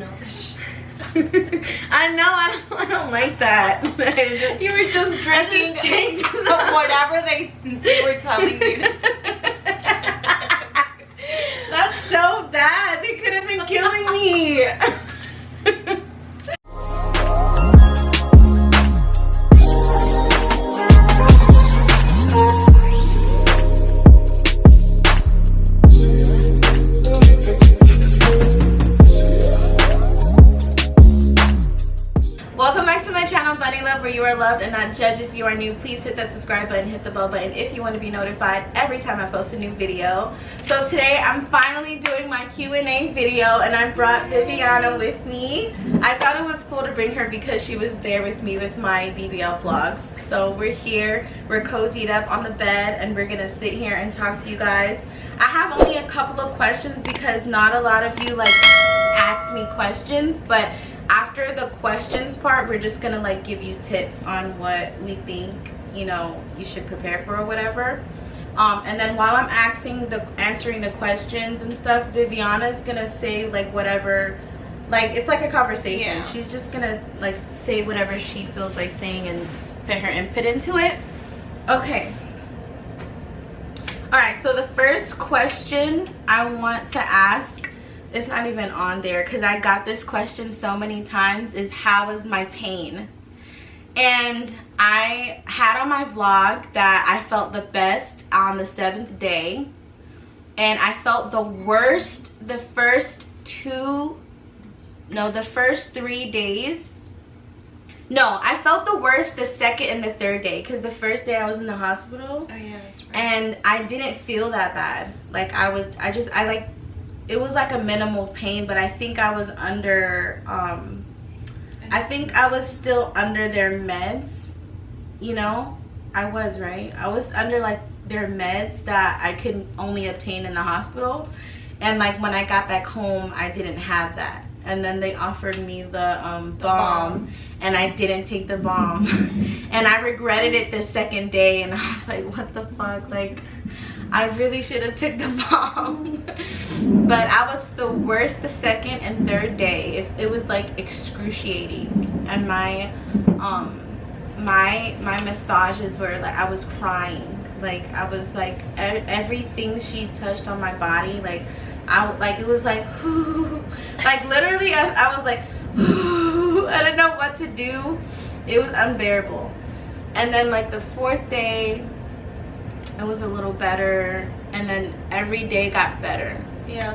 know this. I know, I don't like that. You were just drinking whatever they were telling you. That's so bad. They could have been killing me. Welcome back to my channel, Bunny Love, where you are loved and not judged. If you are new, please hit that subscribe button, hit the bell button if you want to be notified every time I post a new video. So today I'm finally doing my Q&A video, and I brought Viviana with me. I thought it was cool to bring her because she was there with me with my BBL vlogs. So we're here, we're cozied up on the bed, and we're gonna sit here and talk to you guys. I have only a couple of questions because not a lot of you like ask me questions, but after the questions part, we're just gonna like give you tips on what we think, you know, you should prepare for or whatever. And then while I'm answering the questions and stuff, Viviana's gonna say like whatever, like it's like a conversation. Yeah. She's just gonna like say whatever she feels like saying and put her input into it. Okay. Alright, so the first question I want to ask, it's not even on there because I got this question so many times, is how is my pain? And I had on my vlog that I felt the best on the 7th day, and I felt the worst the first 3 days. No, I felt the worst the 2nd and the 3rd day because the 1st day I was in the hospital. Oh yeah, that's right. And I didn't feel that bad. Like it was like a minimal pain, but I think I was under, I think I was still under their meds, you know? I was, right? I was under like their meds that I could only obtain in the hospital. And like when I got back home, I didn't have that. And then they offered me the balm, and I didn't take the balm. And I regretted it the 2nd day, and I was like, what the fuck? Like, I really should have took the balm. But I was the worst the 2nd and 3rd day. It was like excruciating. And my massages were like, I was crying. Like I was like, everything she touched on my body, like it was like, like literally I was like, I didn't know what to do. It was unbearable. And then like the 4th day, it was a little better, and then every day got better. Yeah,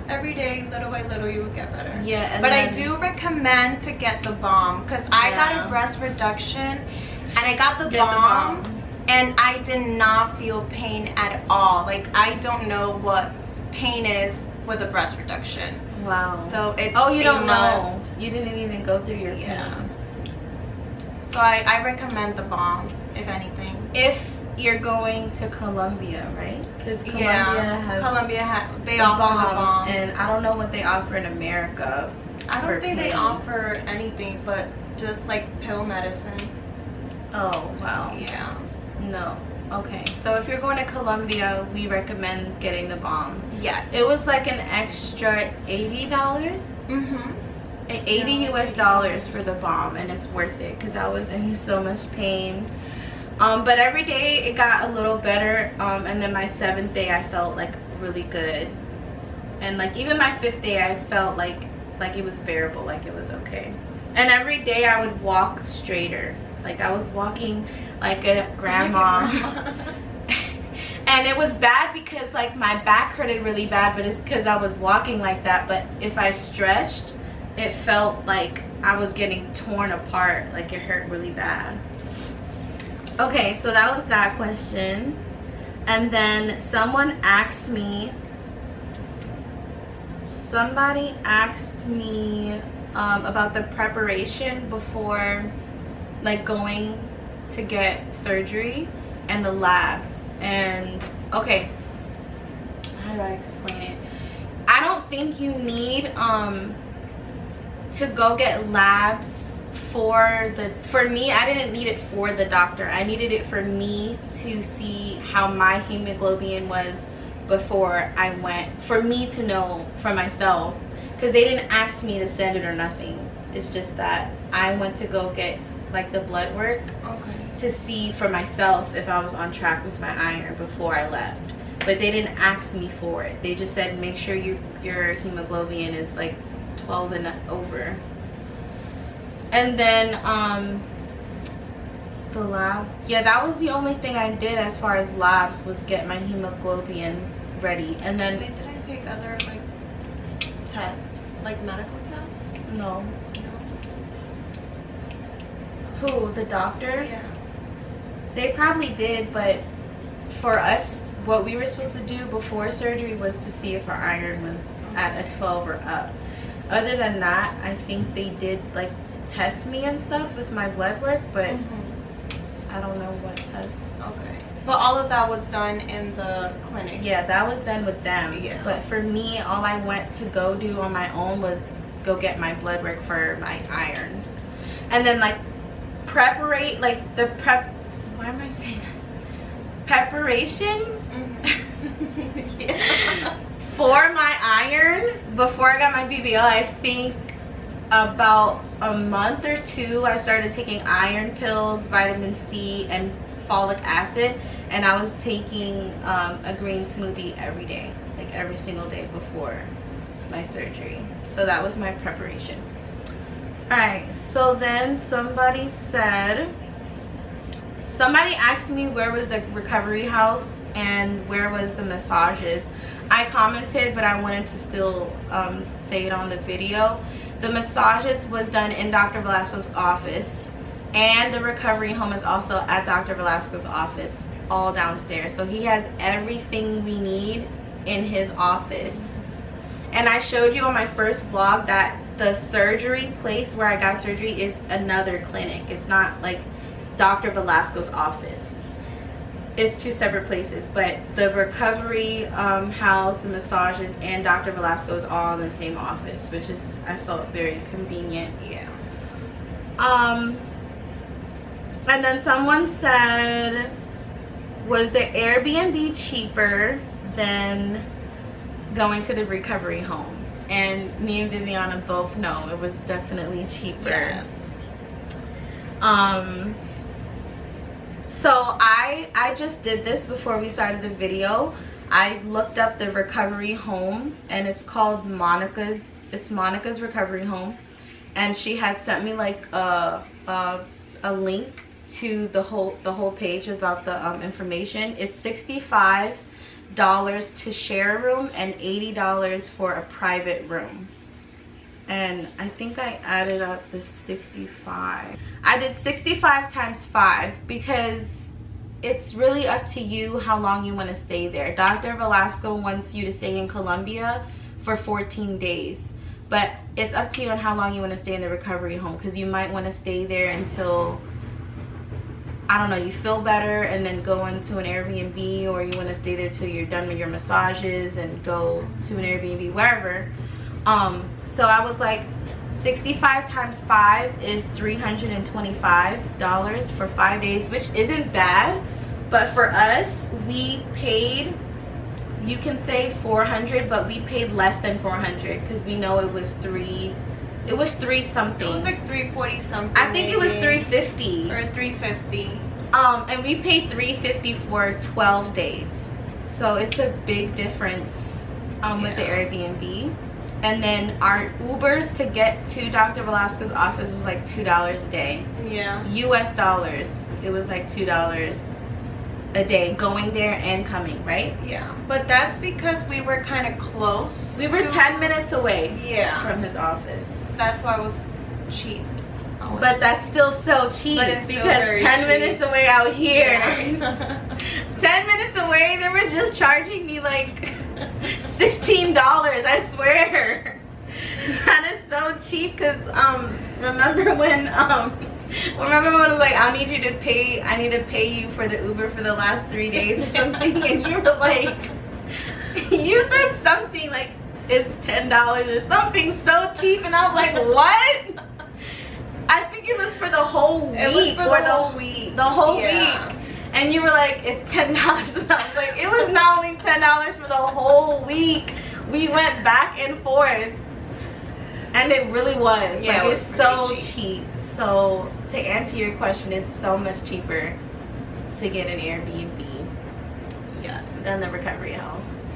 every day, little by little, you would get better. Yeah, but I do recommend to get the balm because I got a breast reduction, and I got the balm, and I did not feel pain at all. Like I don't know what pain is with a breast reduction. Wow. So it's you don't know. You didn't even go through your pain. So I recommend the balm, if anything. If you're going to Colombia, right? Because they offer the balm, and I don't know what they offer in America. I don't think they offer anything but just like pill medicine. Oh wow. Yeah. No. Okay. So if you're going to Colombia, we recommend getting the balm. Yes. It was like an extra $80. Mhm. $80 US for the balm, and it's worth it because I was in so much pain. But every day it got a little better, and then my 7th day I felt like really good, and like even my 5th day I felt like it was bearable, like it was okay. And every day I would walk straighter, like I was walking like a grandma. And it was bad because like my back hurted really bad, but it's because I was walking like that. But if I stretched, it felt like I was getting torn apart, like it hurt really bad. Okay, so that was that question. And then somebody asked me about the preparation before like going to get surgery and the labs. And okay, how do I explain it? I don't think you need to go get labs for me. I didn't need it for the doctor. I needed it for me to see how my hemoglobin was before I went, for me to know for myself, because they didn't ask me to send it or nothing. It's just that I went to go get like the blood work to see for myself if I was on track with my iron before I left. But they didn't ask me for it. They just said make sure your hemoglobin is like 12 and over. And then the lab, yeah, that was the only thing I did as far as labs, was get my hemoglobin ready. And then did I take other like tests, like medical tests? No. Who, the doctor? Yeah. They probably did, but for us, what we were supposed to do before surgery was to see if our iron was at a 12 or up. Other than that, I think they did like test me and stuff with my blood work, but I don't know what tests. Okay. But all of that was done in the clinic? Yeah, that was done with them. Yeah. But for me, all I went to go do on my own was go get my blood work for my iron. And then like why am I saying that? Preparation yeah. for my iron before I got my BBL, I think about a month or two I started taking iron pills, vitamin C, and folic acid, and I was taking a green smoothie every day, like every single day before my surgery. So that was my preparation. Alright, so then somebody asked me where was the recovery house and where was the massages. I commented, but I wanted to still say it on the video. The massages was done in Dr. Velasco's office, and the recovery home is also at Dr. Velasco's office, all downstairs. So he has everything we need in his office. And I showed you on my first vlog that the surgery place where I got surgery is another clinic. It's not like Dr. Velasco's office. It's two separate places, but the recovery house, the massages, and Dr. Velasco is all in the same office, which is, I felt, very convenient. Yeah. And then someone said, was the Airbnb cheaper than going to the recovery home? And me and Viviana both know it was definitely cheaper. Yes. So I just did this before we started the video. I looked up the recovery home, and it's called Monica's Recovery Home, and she had sent me like a link to the whole page about the information. It's $65 to share a room and $80 for a private room. And I think I added up the 65. I did 65 times 5 because it's really up to you how long you want to stay there. Dr. Velasco wants you to stay in Colombia for 14 days. But it's up to you on how long you want to stay in the recovery home, because you might want to stay there until, I don't know, you feel better and then go into an Airbnb, or you want to stay there till you're done with your massages and go to an Airbnb, wherever. So I was like, 65 times 5 is $325 for 5 days, which isn't bad. But for us, we paid, you can say 400, but we paid less than 400 because we know it was three something. It was like 340 something. I think maybe. It was 350 or 350. And we paid 350 for 12 days. So it's a big difference with the Airbnb. And then our Ubers to get to Dr. Velasco's office was like $2 a day. Yeah. US dollars. It was like $2 a day going there and coming, right? Yeah. But that's because we were kind of close. We were 10 minutes away from his office. That's why it was cheap. But that's still so cheap because 10 minutes away out here. Yeah. 10 minutes away, they were just charging me like $16, I swear. That is so cheap because remember when I was like, I need to pay you for the Uber for the last 3 days or something, and you were like, you said something like it's $10 or something so cheap, and I was like, what? I think it was for the whole week. It was for the whole week. The whole week. And you were like, it's $10. And I was like, it was not only $10 for the whole week. We went back and forth. And it really was. Yeah, like, it was it's so pretty cheap. So to answer your question, it's so much cheaper to get an Airbnb than the recovery house.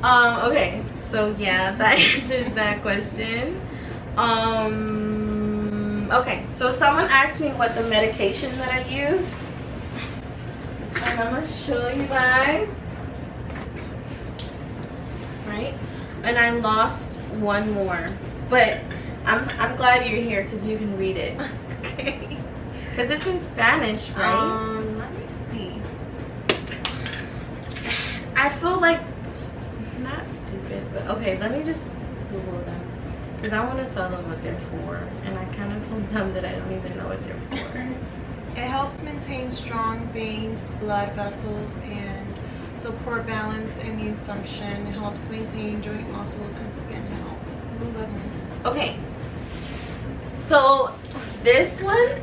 Okay, so yeah, that answers that question. Okay, so someone asked me what the medication that I used, and I'm gonna show you guys. Right, and I lost one more, but I'm glad you're here because you can read it. Okay. Because it's in Spanish, right? Let me see. I feel like, not stupid, but okay, let me just Google them. Because I want to tell them what they're for. And I kind of feel dumb that I don't even know what they're for. It helps maintain strong veins, blood vessels, and support balance, immune function. It helps maintain joint muscles and skin health. Okay. So this one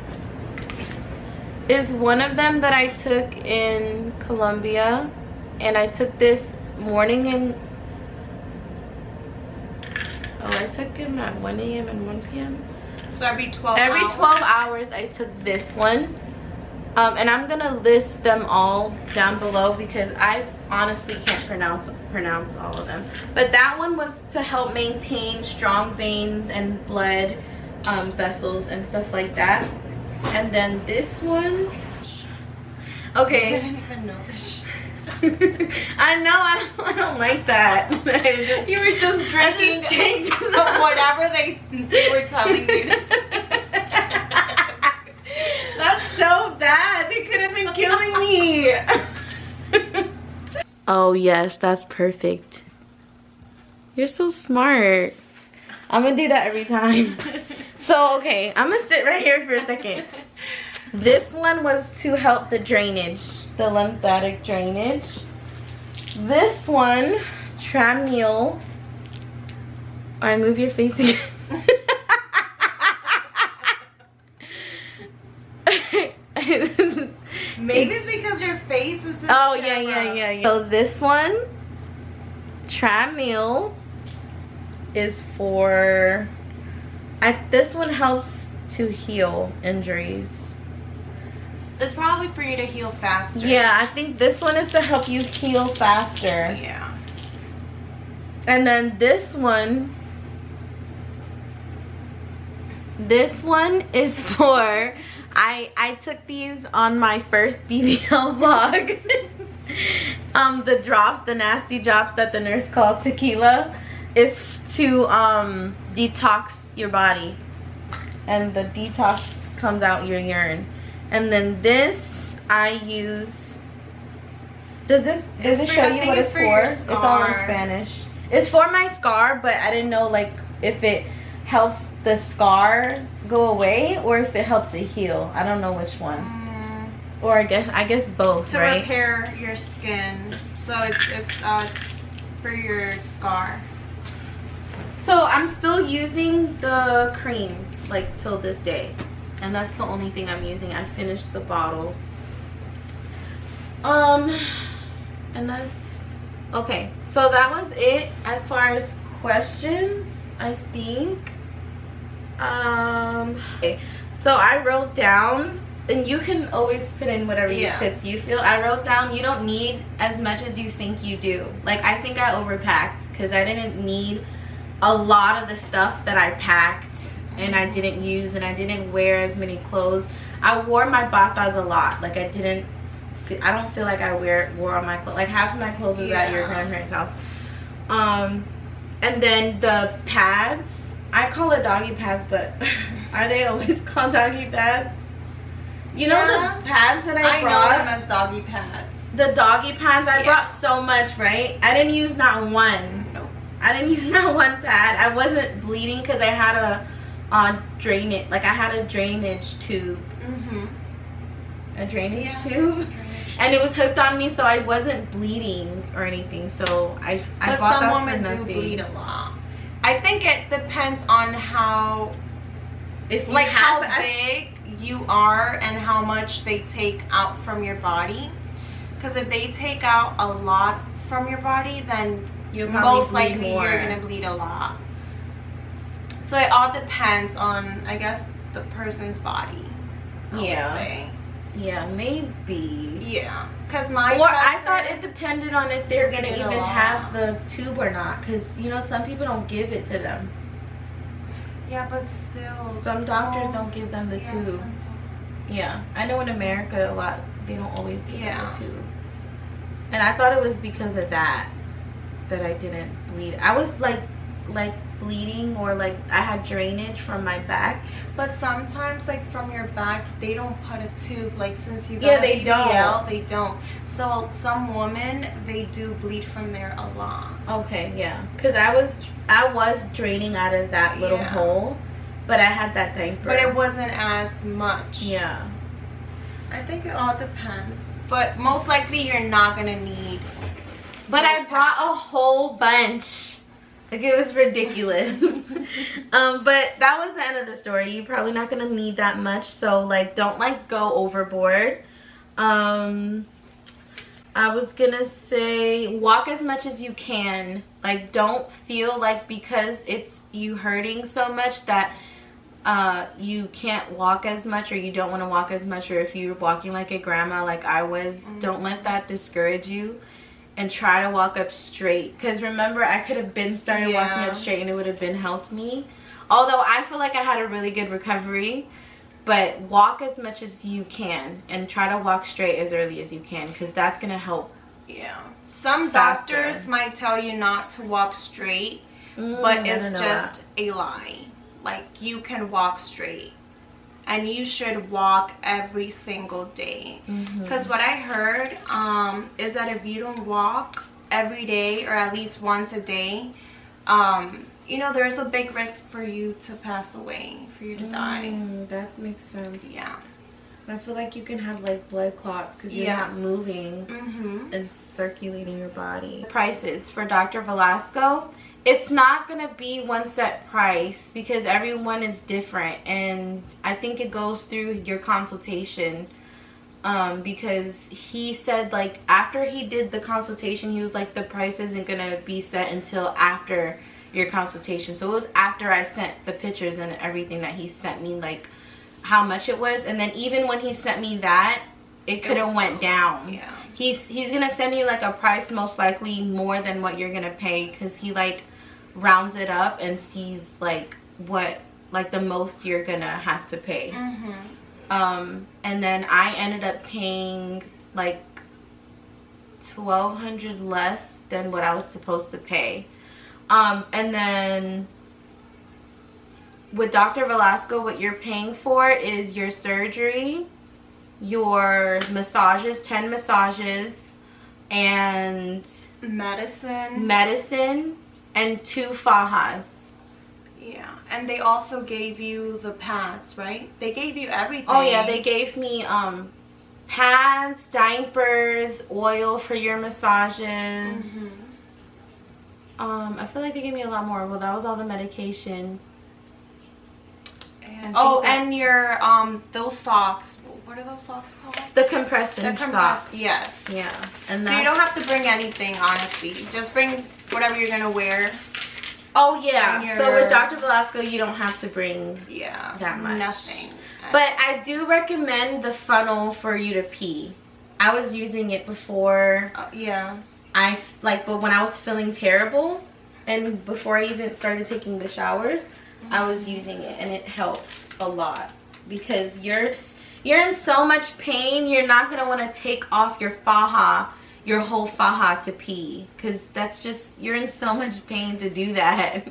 is one of them that I took in Colombia. And I took this morning and I took him at 1 a.m. and 1 p.m. So every 12 hours I took this one. And I'm gonna list them all down below because I honestly can't pronounce all of them. But that one was to help maintain strong veins and blood vessels and stuff like that. And then this one, okay. I didn't even know this. I know, I don't like that. You were just drinking whatever they were telling you. That's so bad. They could have been killing me. Oh yes, that's perfect. You're so smart. I'm gonna do that every time. So okay, I'm gonna sit right here for a second. This one was to help the drainage, the lymphatic drainage. This one, TRAUMEEL. Alright, move your face again. Maybe it's because your face is in oh the camera. yeah. So this one, TRAUMEEL, is for this one helps to heal injuries. It's probably for you to heal faster. Yeah, I think this one is to help you heal faster. Yeah. And then this one is for, I took these on my first BBL vlog. The drops, the nasty drops that the nurse called tequila, is to detox your body. And the detox comes out your urine. And then this I use. Does it show you what it's for? It's all in Spanish. It's for my scar, but I didn't know like if it helps the scar go away or if it helps it heal. I don't know which one. Or I guess both, to right? repair your skin. So it's for your scar. So I'm still using the cream like till this day. And that's the only thing I'm using. I finished the bottles. And then, okay, so that was it as far as questions, I think. Okay, so I wrote down, and you can always put in whatever tips you feel. I wrote down, you don't need as much as you think you do. Like, I think I overpacked because I didn't need a lot of the stuff that I packed. And I didn't use, and I didn't wear as many clothes. I wore my batas a lot. Like I don't feel like I wore all my clothes. Like half of my clothes was at your grandparents' house. And then the pads, I call it doggy pads, but are they always called doggy pads? You know the pads that I brought? I know them as doggy pads. The doggy pads, I brought so much, right? I didn't use not one. Nope. I didn't use not one pad. I wasn't bleeding because I had a drainage, like I had a drainage tube. A drainage tube. And it was hooked on me, so I wasn't bleeding or anything. So I bought that for nothing. Some women do bleed a lot. I think it depends on how, how big you are and how much they take out from your body. Because if they take out a lot from your body, then most likely you're gonna bleed a lot. So it all depends on, I guess, the person's body. I would say. Yeah, maybe. Yeah, because my I thought it depended on if they're gonna even have the tube or not, because you know some people don't give it to them. Yeah, but still, some doctors don't give them the tube. Yeah, I know in America a lot they don't always give them the tube, and I thought it was because of that I didn't bleed. I was like bleeding, or like I had drainage from my back. But sometimes like from your back they don't put a tube, like since you got they don't. So some women, they do bleed from there a lot. Okay, yeah, because I was draining out of that little hole, but I had that diaper, but it wasn't as much. Yeah, I think it all depends, but most likely you're not gonna need. But I brought a whole bunch. Like, it was ridiculous. But that was the end of the story. You're probably not gonna need that much, so like don't like go overboard. I was gonna say walk as much as you can. Like, don't feel like because it's you hurting so much that you can't walk as much, or you don't want to walk as much, or if you're walking like a grandma like I was, don't let that discourage you. And try to walk up straight, because remember, I could have been started walking up straight and it would have been helped me. Although I feel like I had a really good recovery, but walk as much as you can and try to walk straight as early as you can, because that's gonna help. Yeah, some doctors might tell you not to walk straight, but it's just a lie. Like, you can walk straight. And you should walk every single day. Because what I heard is that if you don't walk every day, or at least once a day, you know, there's a big risk for you to pass away, for you to die. That makes sense. Yeah. I feel like you can have like blood clots because you're not moving and circulating your body. Prices for Dr. Velasco. It's not going to be one set price because everyone is different, and I think it goes through your consultation, because he said, like, after he did the consultation, he was like, the price isn't going to be set until after your consultation. So it was after I sent the pictures and everything that he sent me, like, how much it was. And then even when he sent me that, it could have went down. Yeah. He's going to send you, like, a price most likely more than what you're going to pay, because he, like, rounds it up and sees like what, like, the most you're gonna have to pay. And then I ended up paying like $1,200 less than what I was supposed to pay. And then with Dr. Velasco, what you're paying for is your surgery, your massages, 10 massages, and medicine, and 2 fajas. Yeah, and they also gave you the pads, right? They gave you everything. Oh yeah, they gave me pads, diapers, oil for your massages. I feel like they gave me a lot more. Well, that was all the medication. And your those socks. What are those socks called? The compression socks. Yes. Yeah. And so you don't have to bring anything, honestly. Just bring whatever you're gonna wear. Oh yeah. So with Dr. Velasco, you don't have to bring that much. Nothing. But I do recommend the funnel for you to pee. I was using it before. But when I was feeling terrible, and before I even started taking the showers, I was using it, and it helps a lot, because you're in so much pain. You're not gonna want to take off your faja, your whole faja, to pee, because that's just, you're in so much pain to do that.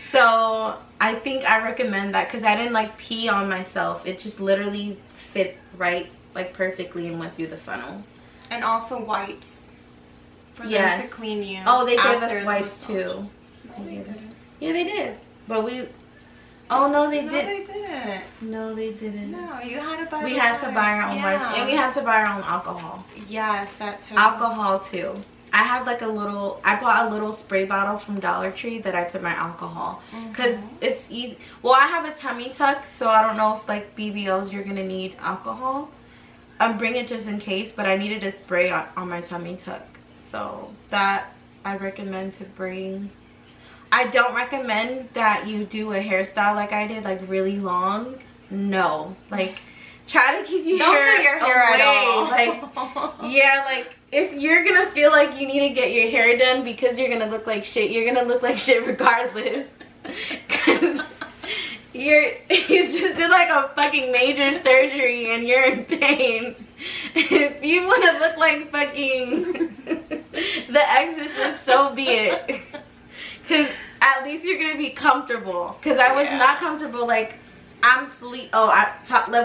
So I think I recommend that, because I didn't like pee on myself. It just literally fit right, like, perfectly, and went through the funnel. And also wipes for them to clean you. Oh, they gave us wipes too. Yeah, they did. But we... Oh, no, they didn't. No, they didn't. No, you had to buy. We had to buy our own wipes, and we had to buy our own alcohol. Yes, that too. Alcohol too. I have like I bought a little spray bottle from Dollar Tree that I put my alcohol, because it's easy. Well, I have a tummy tuck, so I don't know if like BBLs you're gonna need alcohol. Bring it just in case, but I needed a spray on my tummy tuck, so that I recommend to bring. I don't recommend that you do a hairstyle like I did, like really long. No, like try to keep your don't do your hair away. At all. Like, yeah, like if you're gonna feel like you need to get your hair done because you're gonna look like shit, you're gonna look like shit regardless. Cause you just did like a fucking major surgery and you're in pain. If you want to look like fucking The Exorcist, so be it. Because at least you're gonna be comfortable. Because I was not comfortable. Like I'm sleep. Oh,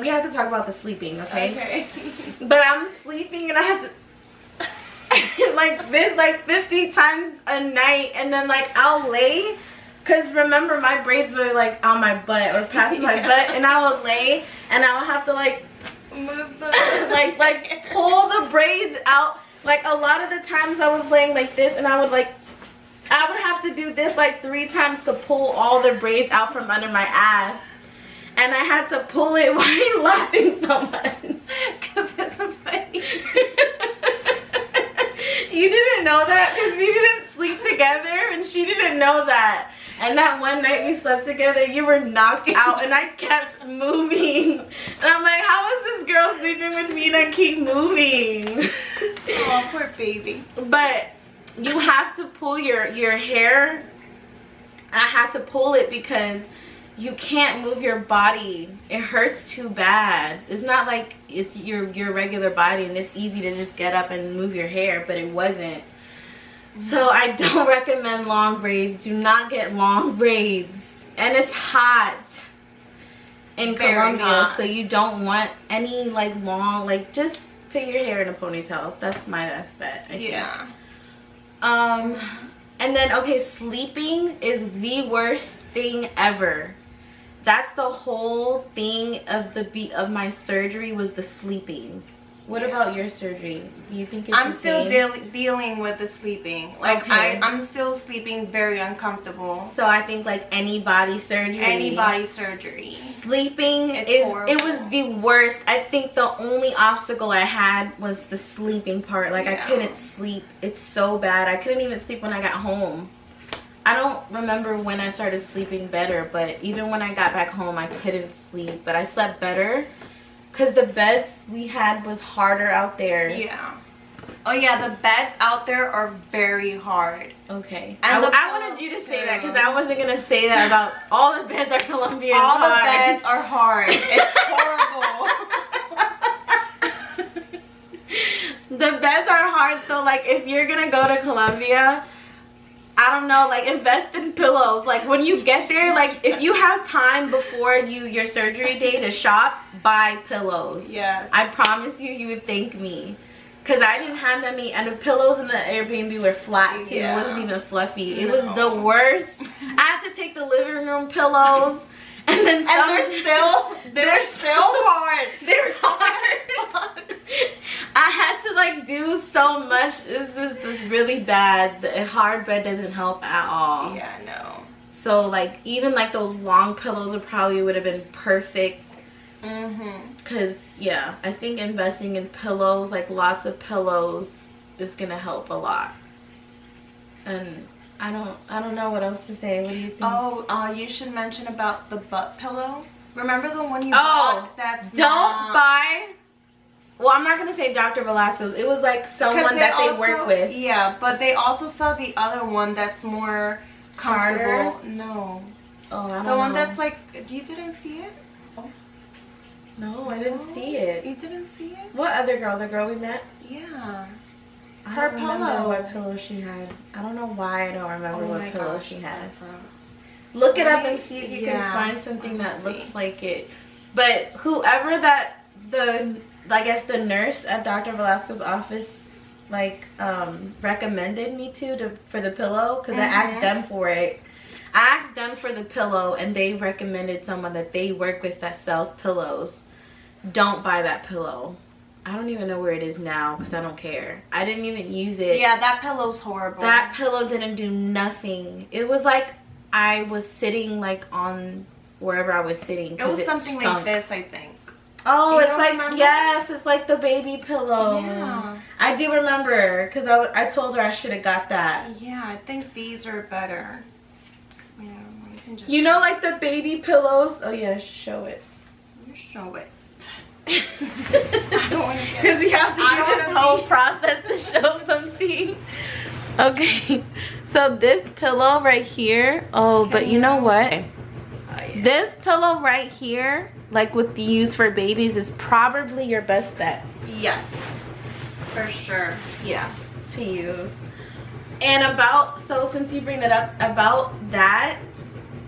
we have to talk about the sleeping, okay? Okay. But I'm sleeping and I have to like this like 50 times a night, and then like I'll lay. Because remember, my braids were like on my butt or past my butt, and I would lay and I would have to like move the like pull the braids out. Like a lot of the times I was laying like this, and I would have to do this like 3 times to pull all the braids out from under my ass. And I had to pull it. Why are you laughing so much? Because it's funny. You didn't know that? Because we didn't sleep together and she didn't know that. And that one night we slept together, you were knocked out and I kept moving. And I'm like, how is this girl sleeping with me and I keep moving? Oh, poor baby. But you have to pull your hair. I had to pull it because you can't move your body. It hurts too bad. It's not like it's your regular body and it's easy to just get up and move your hair, but it wasn't. So I don't recommend long braids. Do not get long braids. And it's hot in Colombia, so you don't want any like long, like just put your hair in a ponytail. That's my best bet, I think. And then okay, sleeping is the worst thing ever. That's the whole thing of my surgery was the sleeping. What about your surgery? Do you think it's I'm still dealing with the sleeping. Like okay. I'm still sleeping very uncomfortable. So I think like any body surgery. Any body surgery. Sleeping it was the worst. I think the only obstacle I had was the sleeping part. Like I couldn't sleep. It's so bad. I couldn't even sleep when I got home. I don't remember when I started sleeping better, but even when I got back home I couldn't sleep. But I slept better. Because the beds we had was harder out there. Yeah. Oh yeah, the beds out there are very hard. Okay. And I wanted you to say that because I wasn't going to say that about all the beds are Colombian. All the beds are hard. It's horrible. The beds are hard, so like if you're going to go to Colombia, I don't know, like invest in pillows. Like when you get there, like if you have time before your surgery day to shop, buy pillows. Yes. I promise you, you would thank me. Because I didn't have that many, and the pillows in the Airbnb were flat too. Yeah. It wasn't even fluffy. It was the worst. I had to take the living room pillows. And then they're still hard. They're hard. I had to like do so much. This is really bad. The hard bed doesn't help at all. Yeah, no. So like even like those long pillows would have been perfect. Cause yeah, I think investing in pillows, like lots of pillows, is gonna help a lot. And I don't know what else to say. What do you think? Oh, you should mention about the butt pillow. Remember the one you bought? Don't buy. Well, I'm not gonna say Dr. Velasco's. It was like someone that they work with. Yeah, but they also sell the other one that's more comfortable. Harder? No. Oh, I don't know. The one that's like, you didn't see it? No, I didn't see it. You didn't see it? What other girl? The girl we met? Yeah. I don't remember what pillow she had. I don't know why I don't remember what pillow she had. Look it up and see if you can find something that looks like it. But whoever I guess the nurse at Dr. Velasco's office like recommended me for the pillow, because I asked them for it. I asked them for the pillow and they recommended someone that they work with that sells pillows. Don't buy that pillow. I don't even know where it is now because I don't care. I didn't even use it. Yeah, that pillow's horrible. That pillow didn't do nothing. It was like I was sitting like on wherever I was sitting. It was something like this, I think. Oh, it's like, yes, it's like the baby pillows. Yeah. I do remember because I told her I should have got that. Yeah, I think these are better. Yeah, you can just. You know, like the baby pillows. Oh yeah, show it. You show it. I don't want to get. Because we have to do this whole process to show something. Okay, so this pillow right here. Oh, but you know what? Oh, yeah. This pillow right here, like with the use for babies, is probably your best bet. Yes, for sure. Yeah, to use. And so since you bring that up, about that,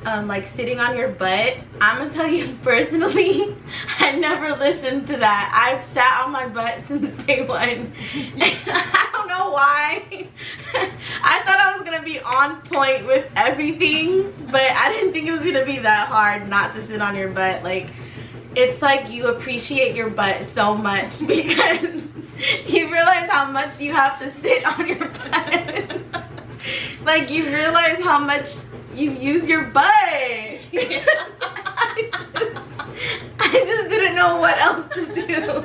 like sitting on your butt, I'm gonna tell you personally, I never listened to that. I've sat on my butt since day one. I don't know why. I thought I was gonna be on point with everything, but I didn't think it was gonna be that hard not to sit on your butt. Like, it's like you appreciate your butt so much because you realize how much you have to sit on your butt. Like, you realize how much you use your butt. I just didn't know what else to do.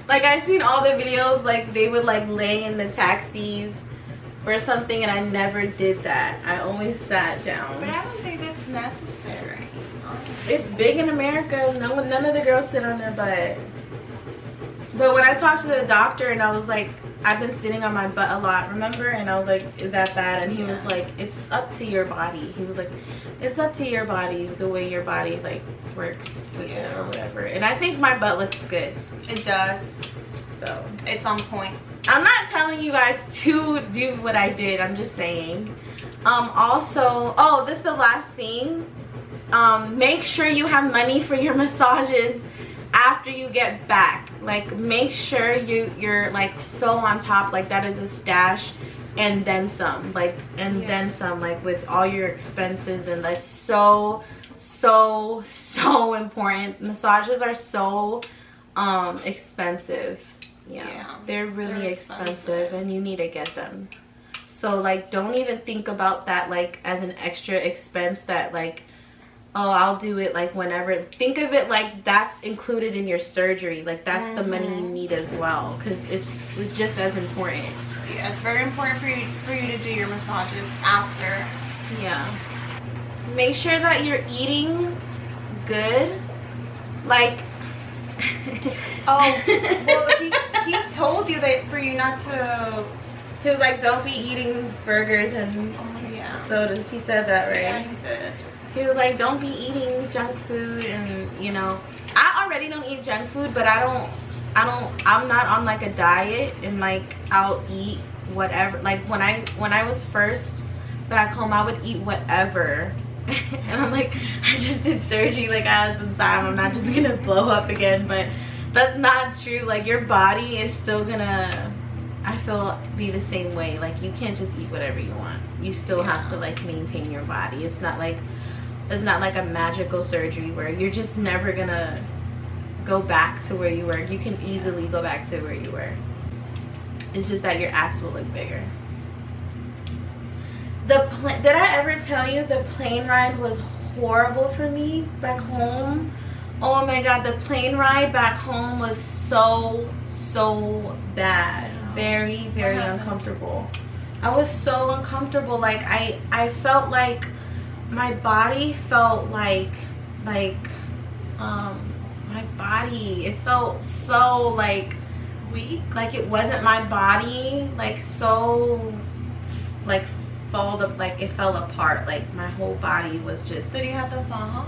Like, I've seen all the videos, like they would like lay in the taxis or something, and I never did that. I always sat down. But I don't think it's necessary, honestly. It's big in America. None of the girls sit on their butt. But when I talked to the doctor and I was like, I've been sitting on my butt a lot, remember? And I was like, is that bad? And he was like, it's up to your body. He was like, it's up to your body, the way your body like works with it or whatever. And I think my butt looks good. It does. So it's on point. I'm not telling you guys to do what I did. I'm just saying. Also, oh, this is the last thing. Make sure you have money for your massages after you get back. Like, make sure you're like so on top, like that is a stash and then some, like, and then some, like with all your expenses. And that's so important. Massages are so expensive. Yeah, they're really expensive and you need to get them. So like, don't even think about that like as an extra expense that like, oh, I'll do it like whenever. Think of it like that's included in your surgery. Like, that's the money you need as well, because it's just as important. Yeah, it's very important for you to do your massages after. Yeah. Make sure that you're eating good. Like, oh, well, he told you that for you not to. He was like, don't be eating burgers and sodas. He said that, right? Yeah, he did. He was like, don't be eating junk food. And you know, I already don't eat junk food, but I'm not on like a diet, and like I'll eat whatever. Like when I was first back home, I would eat whatever. And I'm like, I just did surgery, like I had some time, I'm not just gonna blow up again. But that's not true. Like, your body is still gonna, I feel, be the same way. Like, you can't just eat whatever you want. You still have to like maintain your body. It's not like a magical surgery where you're just never gonna go back to where you were. You can easily go back to where you were. It's just that your ass will look bigger. Did I ever tell you the plane ride was horrible for me back home? Oh my god, the plane ride back home was so bad. Very uncomfortable. I was so uncomfortable. Like, I felt like my body felt like my body, it felt so like weak, like it wasn't my body, like so like it fell apart. Like, my whole body was just. So do you have the fall?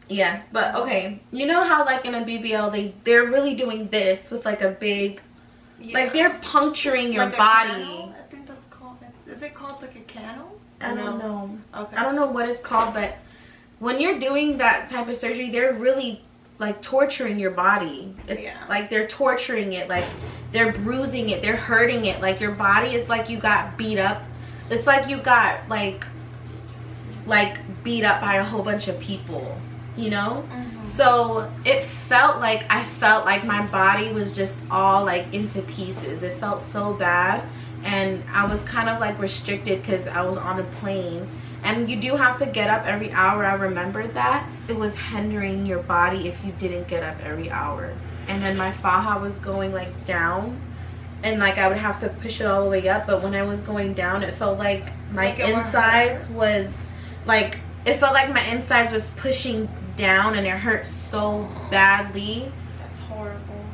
Yes, but okay, you know how like in a BBL they're really doing this with like a big, like they're puncturing your like body. I think that's called, is it called like a cannel? I don't know. Okay. I don't know what it's called, but when you're doing that type of surgery, they're really like torturing your body. It's like they're torturing it, like they're bruising it, they're hurting it. Like, your body is like you got beat up. It's like you got like beat up by a whole bunch of people, you know? So I felt like my body was just all like into pieces. It felt so bad, and I was kind of like restricted because I was on a plane, and you do have to get up every hour. I remembered that. It was hindering your body if you didn't get up every hour. And then my faja was going like down, and like I would have to push it all the way up, but when I was going down, it felt like my insides was like, it felt like my insides was pushing down, and it hurt so badly. That's horrible.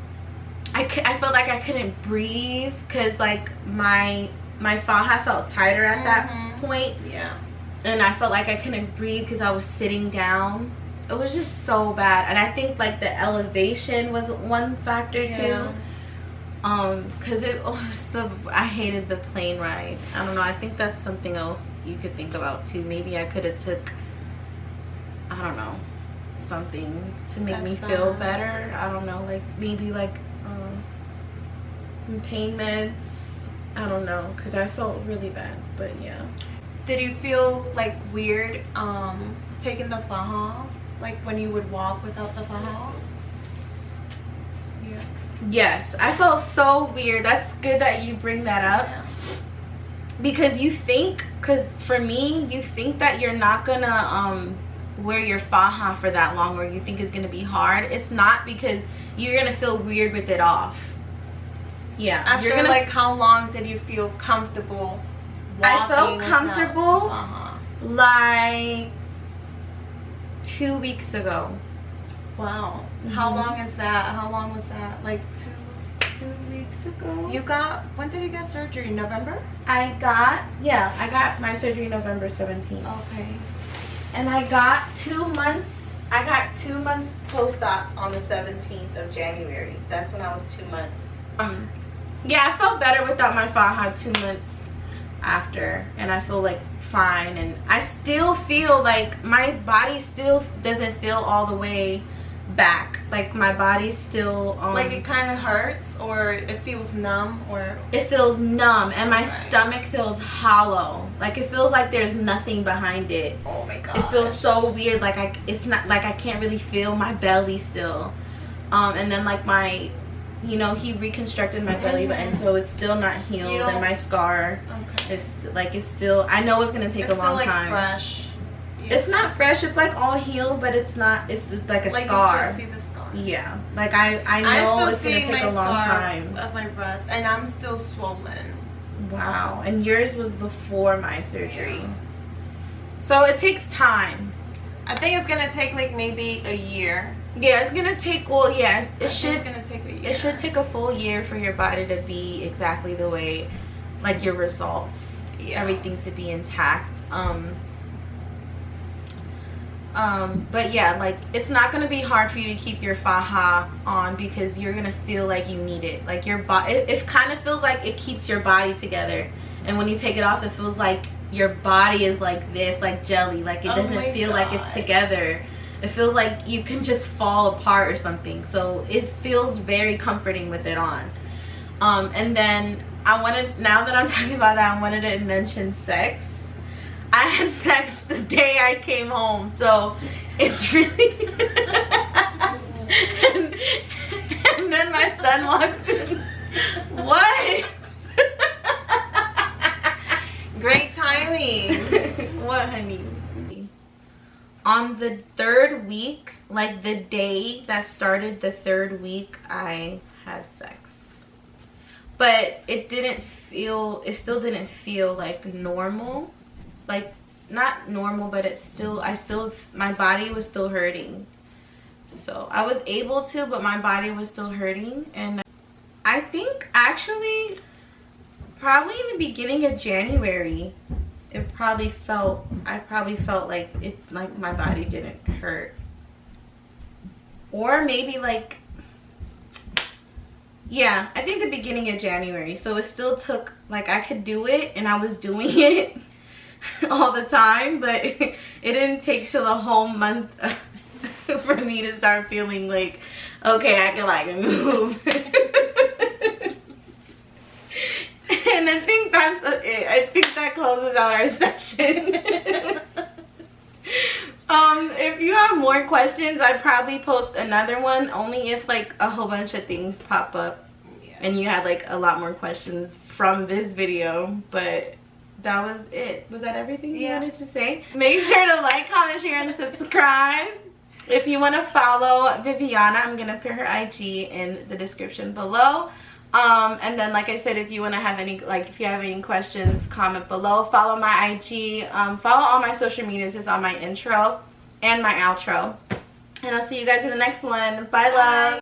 I felt like I couldn't breathe because like my faja felt tighter at that point. Yeah. And I felt like I couldn't breathe because I was sitting down. It was just so bad. And I think like the elevation was one factor too. Because I hated the plane ride. I don't know, I think that's something else you could think about too. Maybe I could have took, I don't know, something to make me feel better. I don't know, like maybe like some pain meds. I don't know, because I felt really bad. But yeah. Did you feel like weird taking the faja off? Like when you would walk without the faja? Yeah. Yes, I felt so weird. That's good that you bring that up. Yeah. Because you think, because for me, you think that you're not gonna wear your faja for that long, or you think it's gonna be hard. It's not, because you're gonna feel weird with it off. Yeah. After you're gonna, like, how long did you feel comfortable walking? I felt comfortable like 2 weeks ago. Wow. How long is that? How long was that? Like two weeks ago? You got, when did you get surgery? November? I got my surgery November 17th. Okay. And I got 2 months post-op on the 17th of January. That's when I was 2 months. Yeah, I felt better without my faja 2 months after, and I feel like fine, and I still feel like my body still doesn't feel all the way back. Like my body still like it kind of hurts, or it feels numb, or it feels numb, and my stomach feels hollow. Like it feels like there's nothing behind it. Oh my god. It feels so weird. Like it's not like I can't really feel my belly still. And then like my, you know, he reconstructed my belly button, so it's still not healed, and my scar is like, it's still, I know it's gonna take a long time. Fresh. Yeah, it's not fresh. It's like all healed, but it's not. It's like a scar. You still see the scar. Yeah, like I know it's gonna take a long time. Of my breast, and I'm still swollen. Wow, and yours was before my surgery, so it takes time. I think it's gonna take like maybe a year. Yeah, it's gonna take, well, yes, it's gonna take a year. It should take a full year for your body to be exactly the way, like your results, everything to be intact. But yeah, like it's not gonna be hard for you to keep your faja on, because you're gonna feel like you need it. Like your body, it kind of feels like it keeps your body together, and when you take it off, it feels like your body is like this, like jelly. Like it doesn't feel like it's together. It feels like you can just fall apart or something. So it feels very comforting with it on. And then I wanted, now that I'm talking about that, I wanted to mention sex. I had sex the day I came home, so it's really and then my son walks in. What? Great timing. What, honey? On the 3rd week, like the day that started the 3rd week, I had sex. But it still didn't feel like normal. Like, not normal, but my body was still hurting. So I was able to, but my body was still hurting. And I think actually, probably in the beginning of January, I probably felt like it, like my body didn't hurt. Or maybe like, yeah, I think the beginning of January. So it still took, like I could do it, and I was doing it all the time, but it didn't take till a whole month for me to start feeling like, okay, I can like move. And I think that's it. I think that closes out our session. If you have more questions, I'd probably post another one, only if like a whole bunch of things pop up and you had like a lot more questions from this video. But that was it. Was that everything you wanted to say? Make sure to like, comment, share, and subscribe. If you want to follow Viviana, I'm gonna put her IG in the description below. And then, like I said, if you want to have any, like, if you have any questions, comment below. Follow my IG. Follow all my social medias. It's on my intro and my outro. And I'll see you guys in the next one. Bye, love.